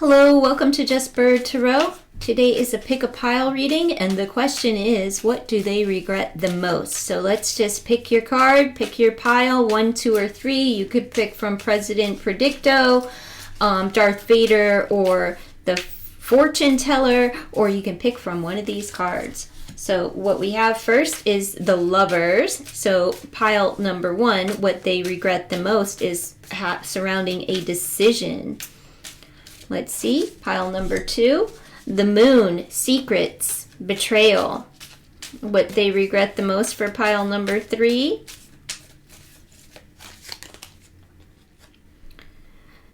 Hello, welcome to Just Bird Tarot. Today is a pick a pile reading, and the question is, what do they regret the most? So let's just pick your card, pick your pile, 1, 2, or 3. You could pick from President Predicto, Darth Vader, or the fortune teller, or you can pick from one of these cards. So what we have first is the Lovers. So pile number 1, what they regret the most is surrounding a decision. Let's see, pile number 2, the Moon, secrets, betrayal. What they regret the most for pile number 3,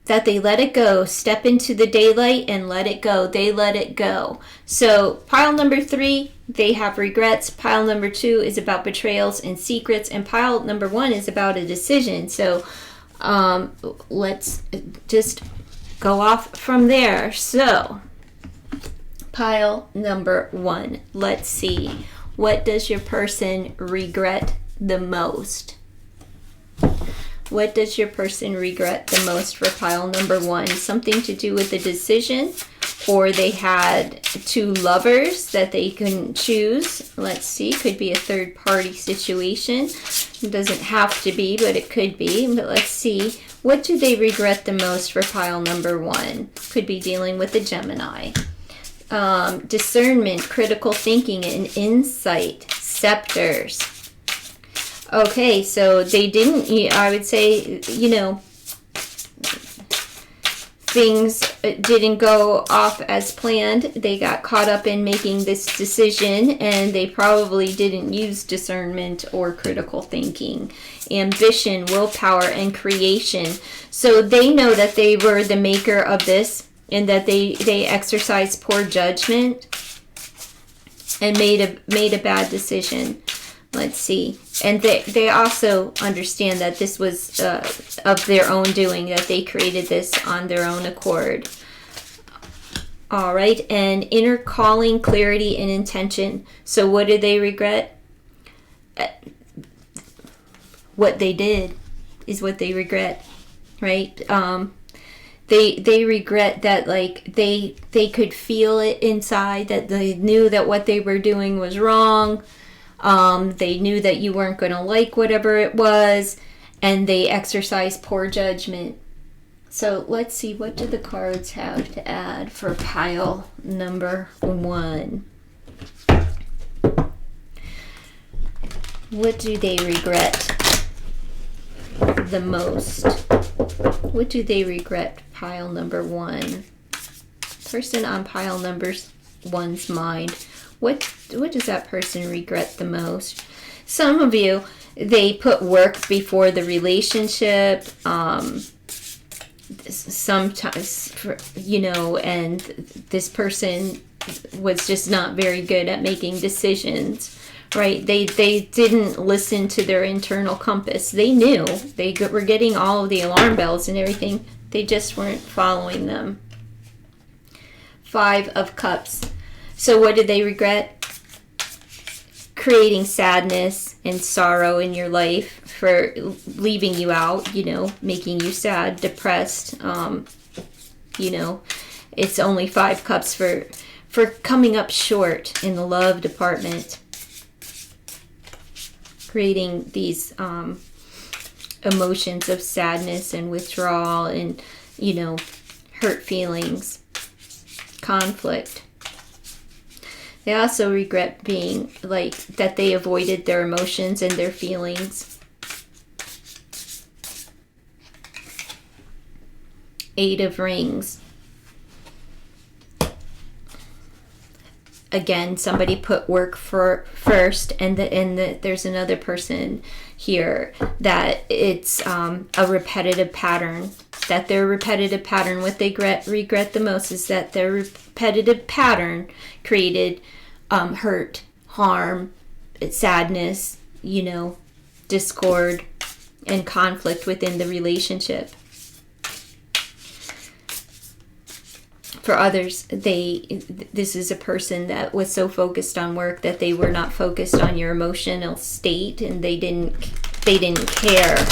that they let it go, step into the daylight and let it go. They let it go. So pile number 3, they have regrets. Pile number 2 is about betrayals and secrets, and pile number 1 is about a decision. So let's just go off from there. So pile number 1, let's see, what does your person regret the most? What does your person regret the most for pile number 1? Something to do with a decision, or they had 2 lovers that they couldn't choose. Let's see, could be a third party situation. It doesn't have to be, but it could be. But let's see, what do they regret the most for pile number 1? Could be dealing with a Gemini. Discernment, critical thinking, and insight, scepters. Okay, so they didn't, I would say, things didn't go off as planned. They got caught up in making this decision, and they probably didn't use discernment or critical thinking. Ambition, willpower, and creation. So they know that they were the maker of this, and that they exercised poor judgment and made a bad decision. Let's see. And they also understand that this was of their own doing, that they created this on their own accord. All right. And inner calling, clarity, and intention. So what do they regret? What they did is what they regret, right? They regret that, like, they could feel it inside, that they knew that what they were doing was wrong. They knew that you weren't going to like whatever it was, and they exercised poor judgment. So let's see, what do the cards have to add for pile number 1? What do they regret the most? What do they regret, pile number 1? Person on pile number 1's mind. What does that person regret the most? Some of you, they put work before the relationship. Sometimes, and this person was just not very good at making decisions, right? They didn't listen to their internal compass. They knew. They were getting all of the alarm bells and everything. They just weren't following them. 5 of Cups. So what did they regret? Creating sadness and sorrow in your life for leaving you out, making you sad, depressed. It's only 5 cups for coming up short in the love department. Creating these emotions of sadness and withdrawal and, hurt feelings, conflict. They also regret being that they avoided their emotions and their feelings. 8 of Rings. Again, somebody put work first, and there's another person here that it's a repetitive pattern. That their repetitive pattern, what they regret the most is that their repetitive pattern created hurt, harm, sadness, discord, and conflict within the relationship. For others, this is a person that was so focused on work that they were not focused on your emotional state, and they didn't care.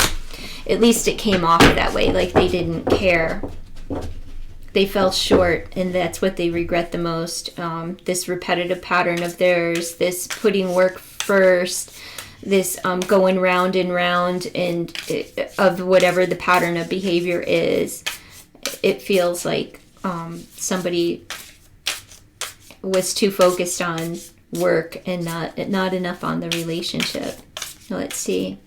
At least it came off that way, like they didn't care. they fell short, and that's what they regret the most. This repetitive pattern of theirs, this putting work first, this going round and round, and of whatever the pattern of behavior is. It feels like somebody was too focused on work and not enough on the relationship. Let's see.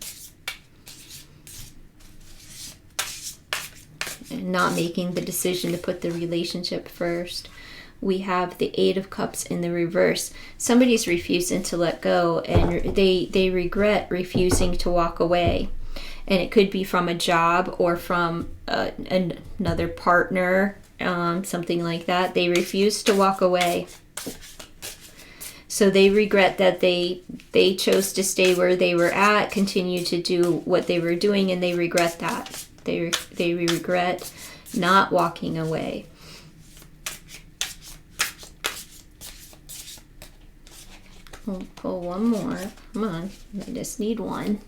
Not making the decision to put the relationship first. We have the Eight of Cups in the reverse. Somebody's refusing to let go, and they regret refusing to walk away. And it could be from a job or from another partner, something like that. They refuse to walk away. So they regret that they chose to stay where they were at, continue to do what they were doing, and they regret that. They regret not walking away. We'll pull one more. Come on, I just need one.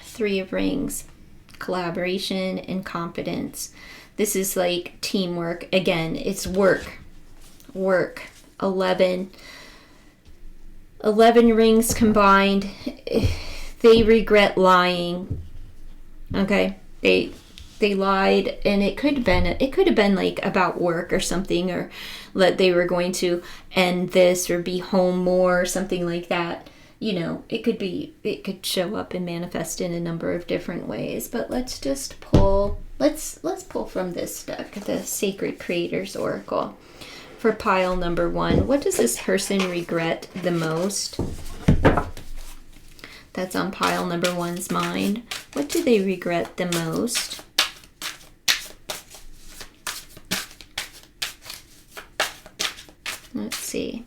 Three of Rings, collaboration and confidence. This is like teamwork. Again, it's work. 11 rings combined. They regret lying. Okay, they lied, and it could have been like about work or something, or that they were going to end this or be home more or something like that. You know, it could show up and manifest in a number of different ways. But let's just pull. Let's pull from this deck, the Sacred Creators Oracle. For pile number 1, what does this person regret the most? That's on pile number 1's mind. What do they regret the most? Let's see.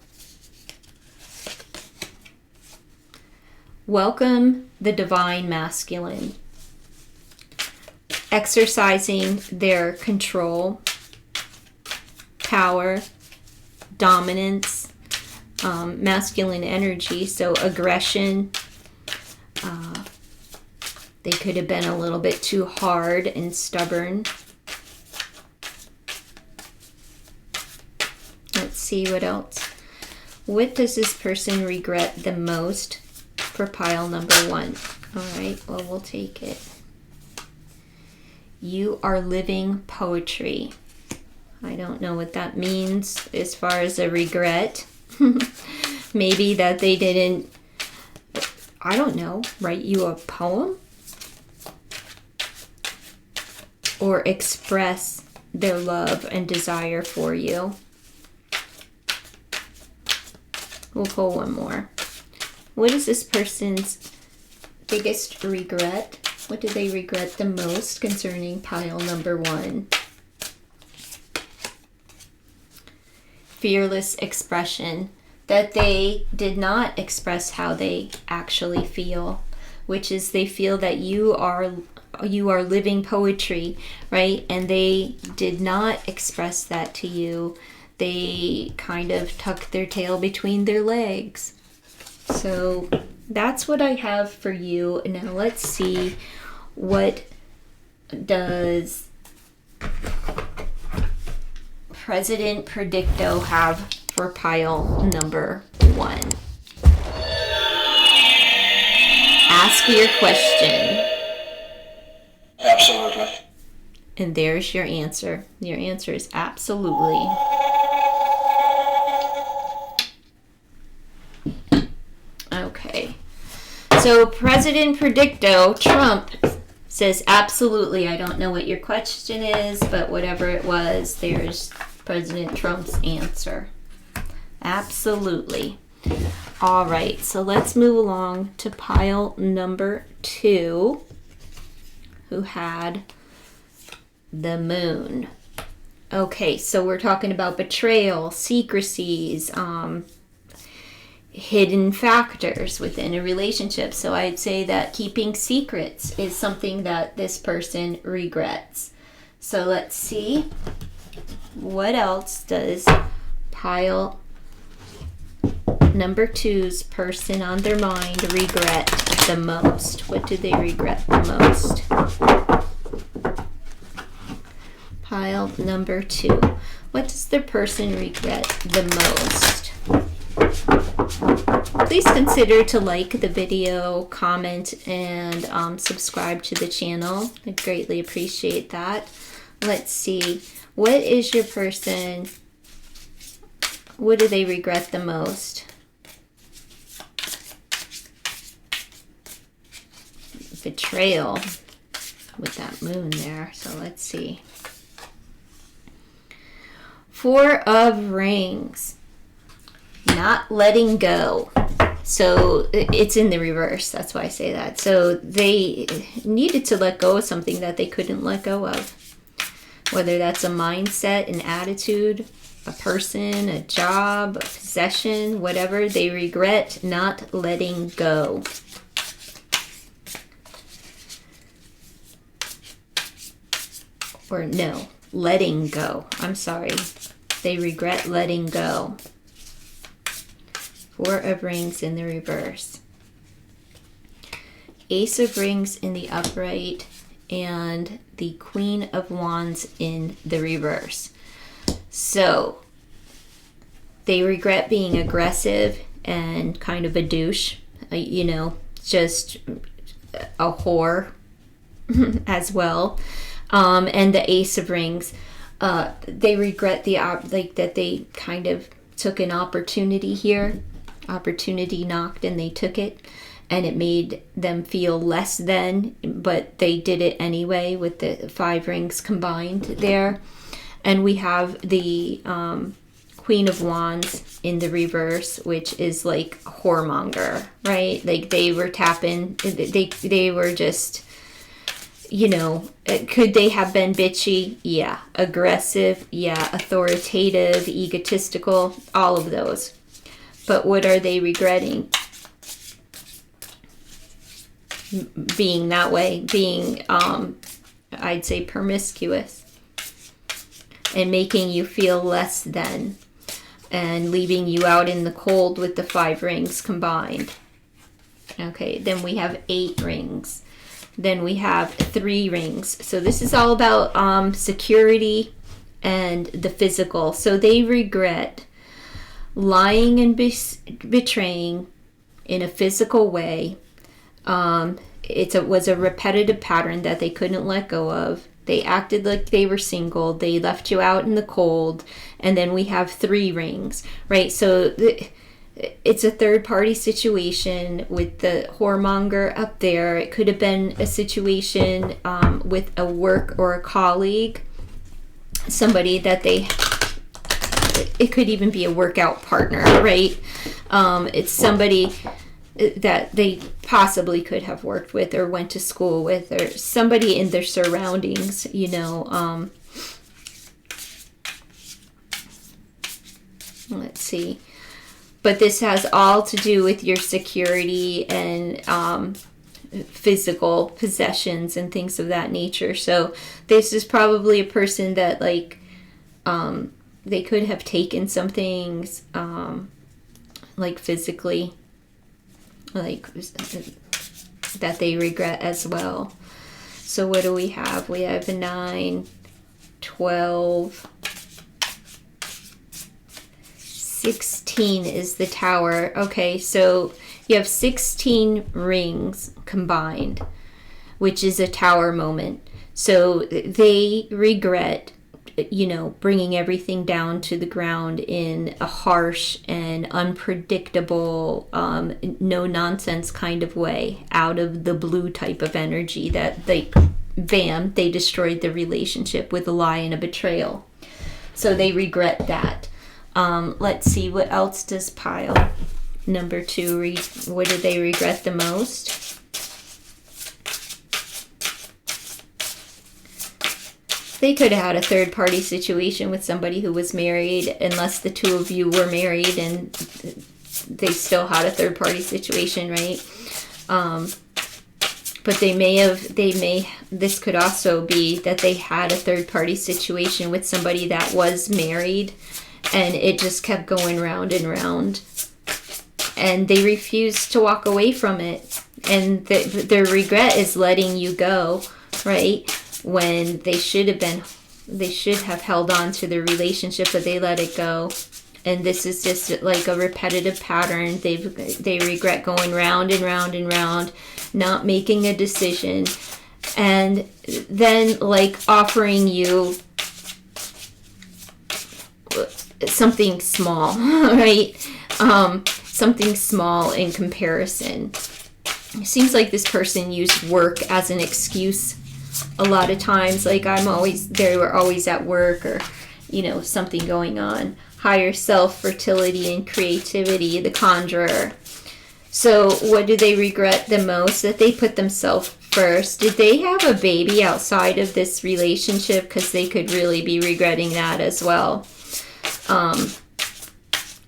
Welcome the Divine Masculine. Exercising their control, power, dominance, masculine energy, so aggression. They could have been a little bit too hard and stubborn. Let's see what else. What does this person regret the most for pile number 1? All right, well, we'll take it. You are living poetry. I don't know what that means as far as a regret. Maybe that they didn't, I don't know, write you a poem? Or express their love and desire for you. We'll pull one more. What is this person's biggest regret? What do they regret the most concerning pile number 1? Fearless expression. That they did not express how they actually feel, which is they feel that you are living poetry, right? And they did not express that to you. They kind of tucked their tail between their legs. So that's what I have for you. Now let's see, what does President Predicto have for pile number 1? Ask your question. Absolutely. And there's your answer. Your answer is absolutely. Okay. So President Predicto, Trump, says absolutely. I don't know what your question is, but whatever it was, there's President Trump's answer. Absolutely. All right, so let's move along to pile number 2, who had the Moon. Okay, so we're talking about betrayal, secrecies, hidden factors within a relationship. So I'd say that keeping secrets is something that this person regrets. So let's see, what else does pile number 2's person on their mind regret the most? What do they regret the most? Pile number 2. What does the person regret the most? Please consider to like the video, comment, and subscribe to the channel. I greatly appreciate that. Let's see. What is your person? What do they regret the most? Betrayal with that moon there. So let's see. 4 of Rings. Not letting go. So it's in the reverse. That's why I say that. So they needed to let go of something that they couldn't let go of. Whether that's a mindset, an attitude, a person, a job, a possession, whatever. They regret not letting go. Or no, letting go. I'm sorry. They regret letting go. 4 of Rings in the reverse. Ace of Rings in the upright. And the Queen of Wands in the reverse. So, they regret being aggressive and kind of a douche. You know, just a whore as well. And the Ace of Rings. They regret that they kind of took an opportunity here. Opportunity knocked and they took it, and it made them feel less than, but they did it anyway with the 5 rings combined there. And we have the Queen of Wands in the reverse, which is like whoremonger, right? Like they were tapping, they were just, you know, could they have been bitchy? Yeah. Aggressive? Yeah. Authoritative, egotistical, all of those. But what are they regretting? Being that way, being, I'd say promiscuous, and making you feel less than, and leaving you out in the cold with the 5 rings combined. Okay, then we have 8 rings. Then we have 3 rings. So this is all about security and the physical. So they regret lying and betraying in a physical way. It was a repetitive pattern that they couldn't let go of. They acted like they were single. They left you out in the cold. And then we have 3 rings, right? So it's a third-party situation with the whoremonger up there. It could have been a situation with a work or a colleague, somebody that it could even be a workout partner, right? It's somebody that they possibly could have worked with or went to school with, or somebody in their surroundings, you know. Let's see. But this has all to do with your security and physical possessions and things of that nature. So this is probably a person that, like, they could have taken some things, like physically, like that they regret as well. So what do we have? We have a 9, 12, 16 is the Tower. Okay, so you have 16 rings combined, which is a Tower moment. So they regret, you know, bringing everything down to the ground in a harsh and unpredictable, no nonsense kind of way, out of the blue type of energy that they destroyed the relationship with a lie and a betrayal. So they regret that. Let's see, what else does pile number 2 what do they regret the most? They could have had a third-party situation with somebody who was married, unless the 2 of you were married and they still had a third-party situation, right? But this could also be that they had a third-party situation with somebody that was married, and it just kept going round and round, and they refused to walk away from it. And their regret is letting you go, right? When they should have held on to the relationship, but they let it go. And this is just like a repetitive pattern. They regret going round and round and round, not making a decision, and then like offering you something small, right? Something small in comparison. It seems like this person used work as an excuse a lot of times. Like they were always at work, or, something going on. Higher self, fertility, and creativity, the conjurer. So what do they regret the most? That they put themselves first. Did they have a baby outside of this relationship? Because they could really be regretting that as well.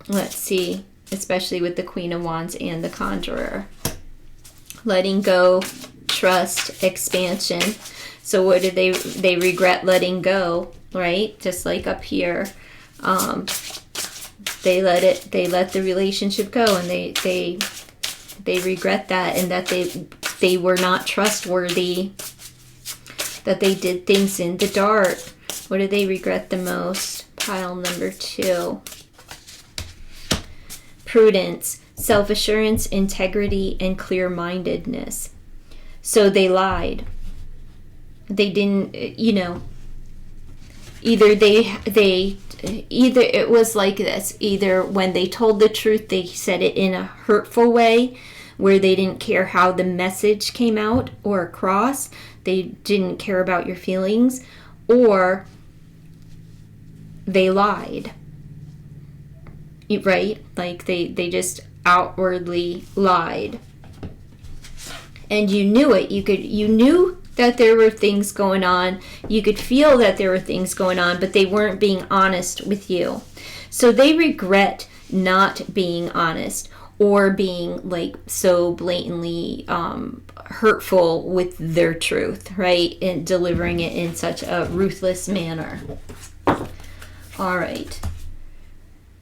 Let's see, especially with the Queen of Wands and the Conjurer. Letting go, trust, expansion. So what did they regret letting go, right? Just like up here. They let the relationship go, and they regret that, and that they were not trustworthy, that they did things in the dark. What do they regret the most? Pile number 2. Prudence, self-assurance, integrity, and clear-mindedness. So they lied. They didn't, either it was like this. Either when they told the truth, they said it in a hurtful way, where they didn't care how the message came out or across. They didn't care about your feelings, or they lied. Right? Like they just outwardly lied. And you knew it. You knew that there were things going on. You could feel that there were things going on, but they weren't being honest with you. So they regret not being honest, or being like so blatantly hurtful with their truth, right? And delivering it in such a ruthless manner. All right.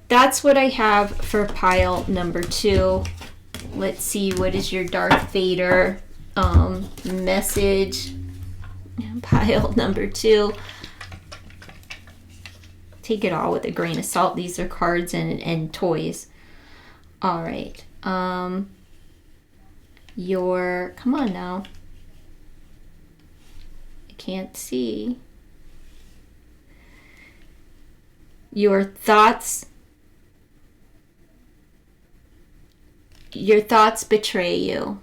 That's what I have for pile number 2. Let's see, what is your Darth Vader message? Pile number 2. Take it all with a grain of salt. These are cards and toys. All right. Come on now. I can't see. Your thoughts betray you.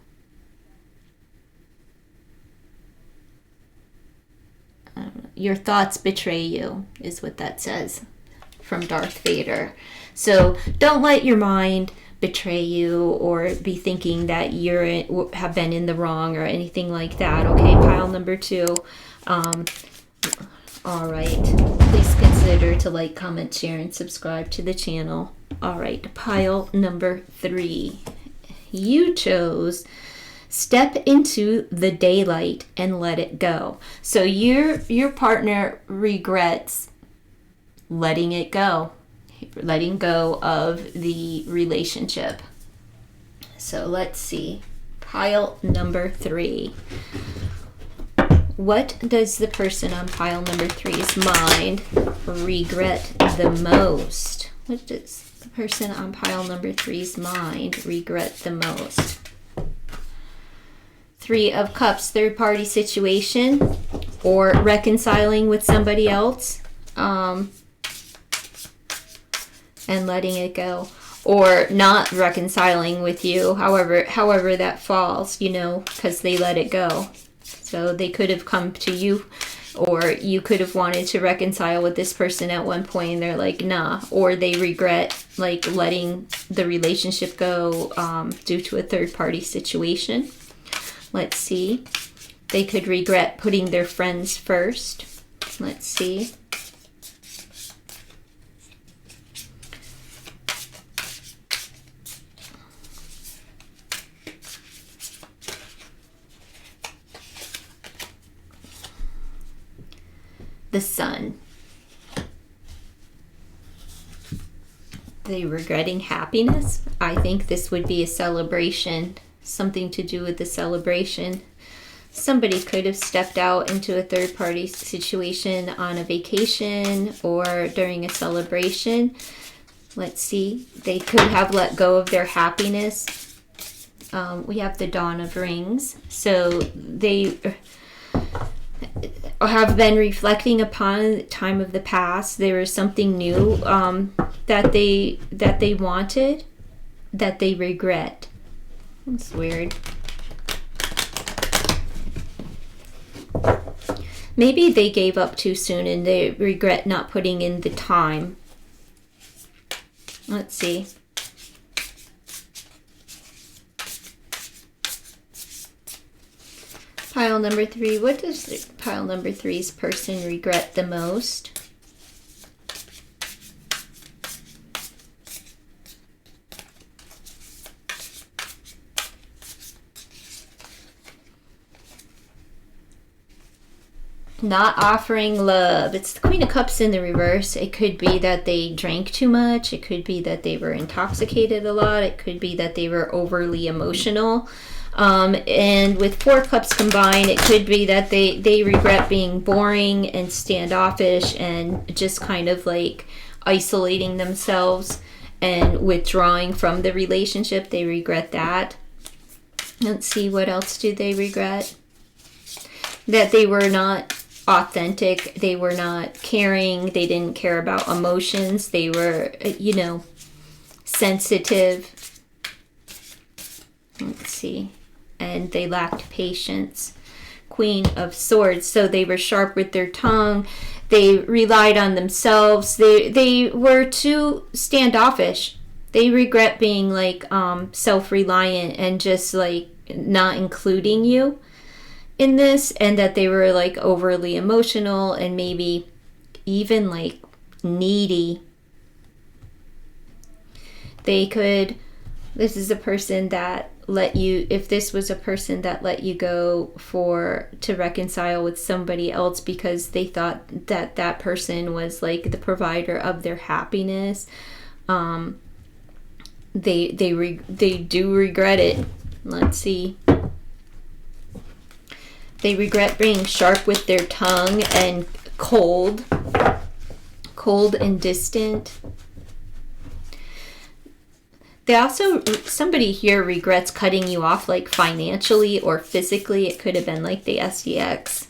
Your thoughts betray you is what that says from Darth Vader. So don't let your mind betray you, or be thinking that have been in the wrong or anything like that. Okay, pile number 2. All right. Please consider to like, comment, share, and subscribe to the channel. All right, pile number 3. You chose step into the daylight and let it go. So your partner regrets letting it go. Letting go of the relationship. So let's see. Pile number 3. What does the person on pile number 3's mind regret the most? What does the person on pile number 3's mind regret the most? 3 of Cups, third party situation, or reconciling with somebody else. And letting it go, or not reconciling with you, however that falls, because they let it go. So they could have come to you, or you could have wanted to reconcile with this person at one point, and they're like, nah, or they regret like letting the relationship go due to a third party situation. Let's see. They could regret putting their friends first. Let's see. The Sun. They regretting happiness. I think this would be a celebration. something to do with the celebration. Somebody could have stepped out into a third-party situation on a vacation or during a celebration. Let's see. They could have let go of their happiness. We have the Dawn of Rings. So they have been reflecting upon the time of the past. There was something new that they wanted, that they regret. That's weird. Maybe they gave up too soon and they regret not putting in the time. Let's see. Pile number 3. What does pile number 3's person regret the most? Not offering love. It's the Queen of Cups in the reverse. It could be that they drank too much. It could be that they were intoxicated a lot. It could be that they were overly emotional. And with 4 cups combined, it could be that they regret being boring and standoffish and just kind of like isolating themselves and withdrawing from the relationship. They regret that. Let's see, what else do they regret? That they were not authentic. They were not caring. They didn't care about emotions. They were, sensitive. Let's see. And they lacked patience. Queen of Swords. So they were sharp with their tongue. They relied on themselves. They were too standoffish. They regret being like self-reliant and just like not including you in this, and that they were like overly emotional and maybe even like needy. This is a person that let you, if this was a person that let you go to reconcile with somebody else because they thought that person was like the provider of their happiness, they do regret it. Let's see. They regret being sharp with their tongue and cold and distant. They also, somebody here regrets cutting you off like financially or physically. It could have been like the SDX.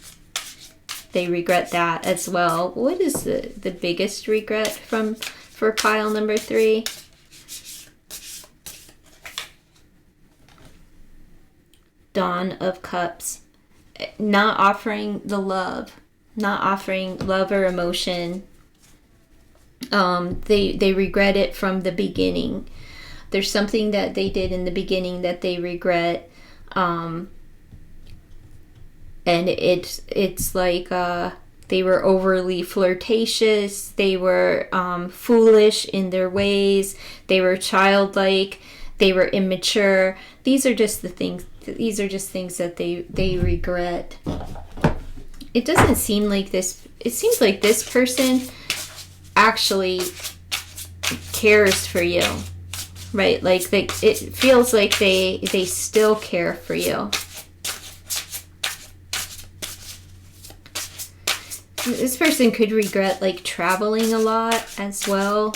They regret that as well. What is the biggest regret for pile number 3? Dawn of Cups. Not offering love or emotion. They regret it from the beginning. There's something that they did in the beginning that they regret, and it's like they were overly flirtatious. They were foolish in their ways. They were childlike. They were immature. These are just things that they regret. It doesn't seem like this. It seems like this person actually cares for you, right? Like it feels like they still care for you. This person could regret like traveling a lot as well.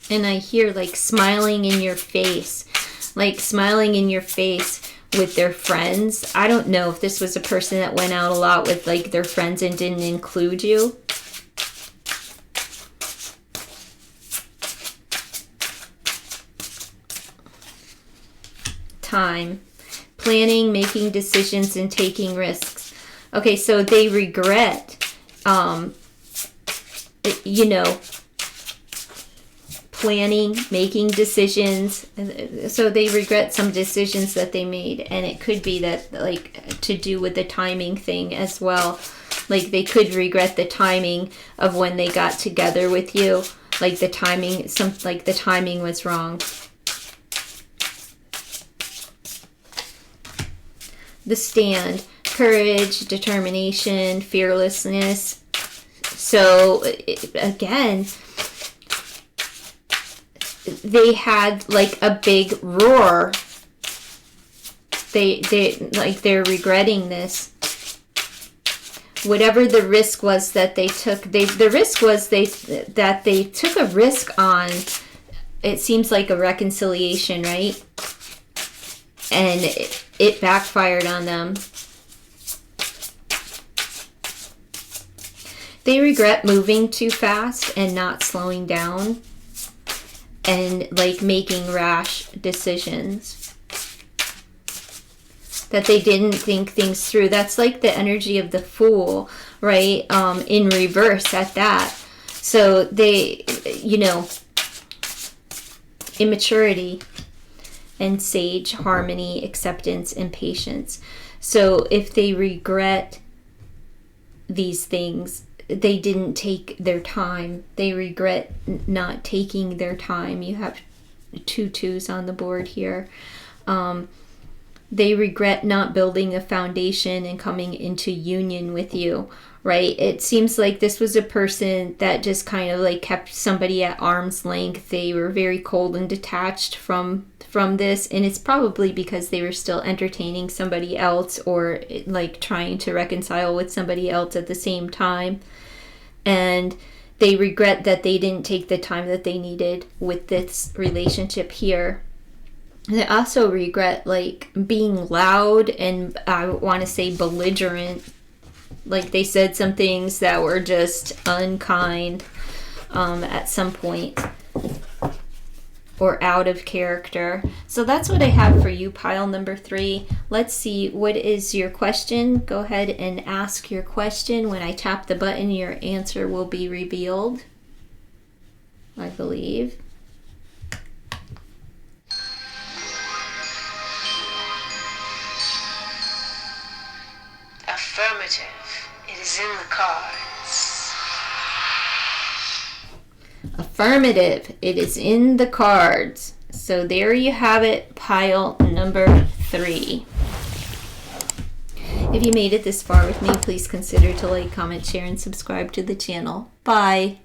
And I hear like smiling in your face with their friends. I don't know if this was a person that went out a lot with like their friends and didn't include you. Time. Planning, making decisions, and taking risks. Okay, so they regret, planning, making decisions. So they regret some decisions that they made, and it could be that like to do with the timing thing as well. Like they could regret the timing of when they got together with you. Like the timing was wrong. The Stand. Courage, determination, fearlessness. So again, they had like a big roar. They like they're regretting this. Whatever the risk was that they took, the risk was that they took a risk on, it seems like a reconciliation, right? And it backfired on them. They regret moving too fast and not slowing down and like making rash decisions. That they didn't think things through. That's like the energy of the Fool, right? In reverse at that. So they, you know, immaturity and sage harmony, acceptance, and patience. So if they regret these things, they didn't take their time. They regret not taking their time. You have 2 2s on the board here. They regret not building a foundation and coming into union with you, right? It seems like this was a person that just kind of like kept somebody at arm's length. They were very cold and detached from this, and it's probably because they were still entertaining somebody else or like trying to reconcile with somebody else at the same time. And they regret that they didn't take the time that they needed with this relationship here. And I also regret like being loud and I want to say belligerent. Like they said some things that were just unkind at some point or out of character. So that's what I have for you, pile number 3. Let's see, what is your question? Go ahead and ask your question. When I tap the button, your answer will be revealed, I believe. Affirmative. It is in the cards. Affirmative. It is in the cards. So there you have it, pile number 3. If you made it this far with me, please consider to like, comment, share, and subscribe to the channel. Bye.